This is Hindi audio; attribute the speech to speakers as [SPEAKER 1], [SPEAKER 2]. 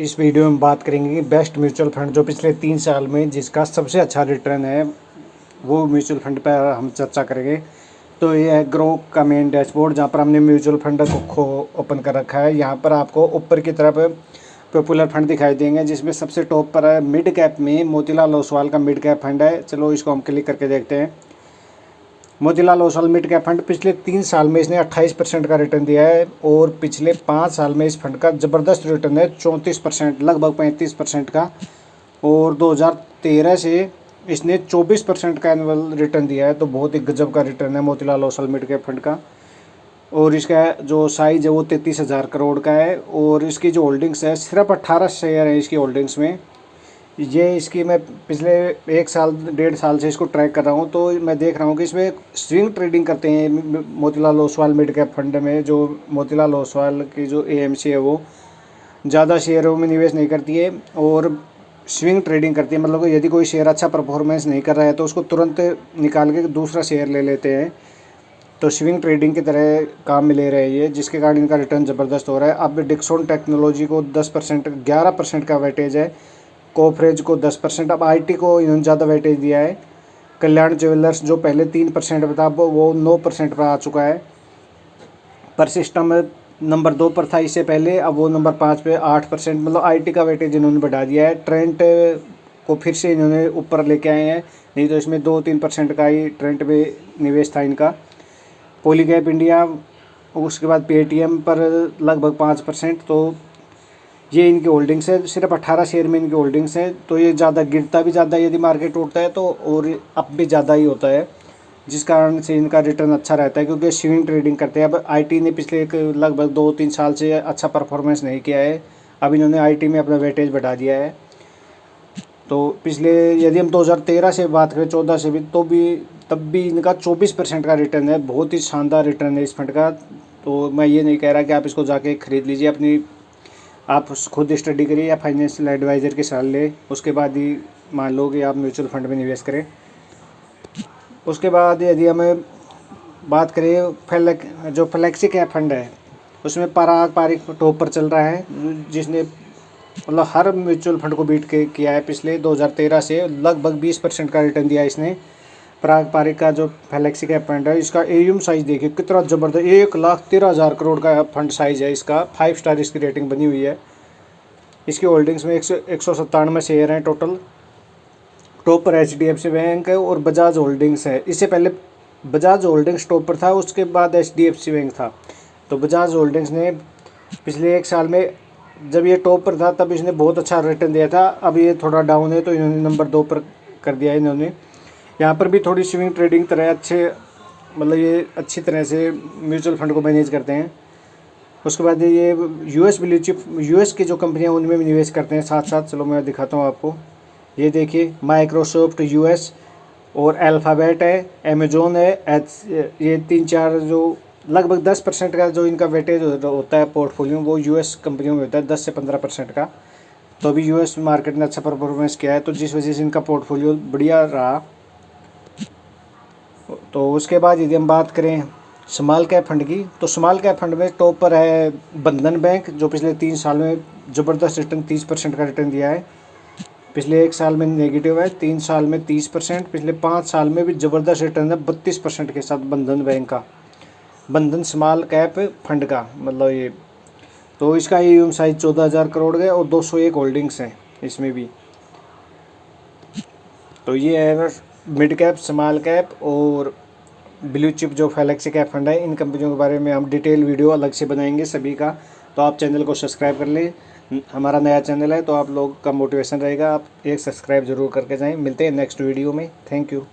[SPEAKER 1] इस वीडियो में बात करेंगे कि बेस्ट म्यूचुअल फंड जो पिछले 3 साल में जिसका सबसे अच्छा रिटर्न है वो म्यूचुअल फंड पर हम चर्चा करेंगे। तो ये है ग्रो का मेन डैशबोर्ड, जहाँ पर हमने म्यूचुअल फंड को ओपन कर रखा है। यहाँ पर आपको ऊपर की तरफ पॉपुलर फंड दिखाई देंगे, जिसमें सबसे टॉप पर है मिड कैप में मोतीलाल ओसवाल का मिड कैप फंड है। चलो इसको हम क्लिक करके देखते हैं। Motilal Oswal mid cap fund पिछले 3 साल में इसने 28% का रिटर्न दिया है और पिछले 5 साल में इस फंड का ज़बरदस्त रिटर्न है 34%, लगभग 35% का। और 2013 से इसने 24% का एनुअल रिटर्न दिया है, तो बहुत ही गजब का रिटर्न है Motilal Oswal mid cap fund का। और इसका जो साइज़ है वो 33,000 करोड़ का है और इसकी जो होल्डिंग्स है सिर्फ 18 शेयर है इसकी होल्डिंग्स में। ये इसकी मैं पिछले 1 साल 1.5 साल से इसको ट्रैक कर रहा हूँ, तो मैं देख रहा हूँ कि इसमें स्विंग ट्रेडिंग करते हैं Motilal Oswal mid cap fund में। जो मोतीलाल ओसवाल की जो एएमसी है वो ज़्यादा शेयरों में निवेश नहीं करती है और स्विंग ट्रेडिंग करती है। मतलब यदि कोई शेयर अच्छा परफॉर्मेंस नहीं कर रहा है तो उसको तुरंत निकाल के दूसरा शेयर ले लेते हैं। तो स्विंग ट्रेडिंग की तरह काम में ले रहे हैं ये, जिसके कारण इनका रिटर्न ज़बरदस्त हो रहा है। अब डिक्सन टेक्नोलॉजी को 10% 11% का वेटेज है, कोफरेज को 10%, अब आईटी को इन्होंने ज़्यादा वेटेज दिया है। कल्याण ज्वेलर्स जो पहले 3% था वो 9% पर आ चुका है। पर सिस्टम नंबर 2 पर था इससे पहले, अब वो नंबर 5 पे 8%, मतलब आईटी का वेटेज इन्होंने बढ़ा दिया है। ट्रेंट को फिर से इन्होंने ऊपर लेके आए हैं, नहीं तो इसमें 2-3% का ही ट्रेंट में निवेश था इनका। पॉलीकैब इंडिया, उसके बाद पेटीएम पर लगभग 5%। तो ये इनकी होल्डिंग्स है, सिर्फ 18 शेयर में इनकी होल्डिंग्स है। तो ये ज़्यादा गिरता भी ज़्यादा है यदि मार्केट उठता है तो, और अप भी ज़्यादा ही होता है, जिस कारण से इनका रिटर्न अच्छा रहता है क्योंकि स्विंग ट्रेडिंग करते हैं। अब आईटी ने पिछले लगभग 2-3 साल से अच्छा परफॉर्मेंस नहीं किया है, अब इन्होंने आईटी में अपना वेटेज बढ़ा दिया है। तो पिछले यदि हम 2013 से बात करें, 14 से भी, तब भी इनका 24% का रिटर्न है। बहुत ही शानदार रिटर्न है इस फंड का। तो मैं ये नहीं कह रहा कि आप इसको जाके ख़रीद लीजिए, अपनी आप खुद स्टडी करिए या फाइनेंशियल एडवाइज़र की सलाह लें, उसके बाद ही मान लो कि आप म्यूचुअल फंड में निवेश करें। उसके बाद यदि हमें बात करें जो फ्लेक्सी कैप फंड है, उसमें पराग पारिक टॉप पर चल रहा है, जिसने मतलब हर म्यूचुअल फंड को बीट के किया है। पिछले 2013 से लगभग 20% का रिटर्न दिया है इसने। पराग पारिक का जो फ्लेक्सी कैप फंड है, इसका एयूम साइज़ देखिए कितना ज़बरदस्त, 1,13,000 करोड़ का फंड साइज़ है इसका। 5 स्टार इसकी रेटिंग बनी हुई है। इसकी होल्डिंग्स में 197 शेयर हैं टोटल। टॉप पर एचडीएफसी बैंक है और बजाज होल्डिंग्स है। इससे पहले बजाज होल्डिंग्स टॉप पर था, उसके बाद एचडीएफसी बैंक था। तो बजाज होल्डिंग्स ने पिछले 1 साल में, जब ये टॉप पर था तब इसने बहुत अच्छा रिटर्न दिया था। अब ये थोड़ा डाउन है तो इन्होंने नंबर 2 पर कर दिया है इन्होंने। यहाँ पर भी थोड़ी स्विंग ट्रेडिंग तरह मतलब ये अच्छी तरह से म्यूचुअल फंड को मैनेज करते हैं। उसके बाद ये यूएस ब्लू चिप, यूएस की जो कंपनियाँ उनमें भी निवेश करते हैं साथ साथ। चलो मैं दिखाता हूँ आपको। ये देखिए माइक्रोसॉफ्ट यूएस और अल्फ़ाबेट है, अमेजोन है, ये 3-4 जो लगभग 10% का जो इनका वेटेज होता है पोर्टफोलियो, वो यूएस कंपनियों में होता है 10 से 15% का। तो अभी यूएस मार्केट ने अच्छा परफॉर्मेंस किया है, तो जिस वजह से इनका पोर्टफोलियो बढ़िया रहा। तो उसके बाद यदि हम बात करें स्मॉल कैप फंड की, तो स्मॉल कैप फंड में टॉप पर है बंधन बैंक, जो पिछले 3 साल में ज़बरदस्त रिटर्न 30% का रिटर्न दिया है। पिछले 1 साल में नेगेटिव है, 3 साल में 30%, पिछले 5 साल में भी ज़बरदस्त रिटर्न है 32% के साथ बंधन बैंक का, बंधन स्मॉल कैप फंड का मतलब ये। तो इसका एयूएम साइज 14,000 करोड़ है और 201 होल्डिंग्स हैं इसमें भी। तो ये है मिड कैप, स्मॉल कैप और ब्लू चिप जो फ्लेक्सी कैप फंड है। इन कंपनियों के बारे में हम डिटेल वीडियो अलग से बनाएंगे सभी का। तो आप चैनल को सब्सक्राइब कर लें, हमारा नया चैनल है तो आप लोग का मोटिवेशन रहेगा, आप एक सब्सक्राइब ज़रूर करके जाएं। मिलते हैं नेक्स्ट वीडियो में। Thank you.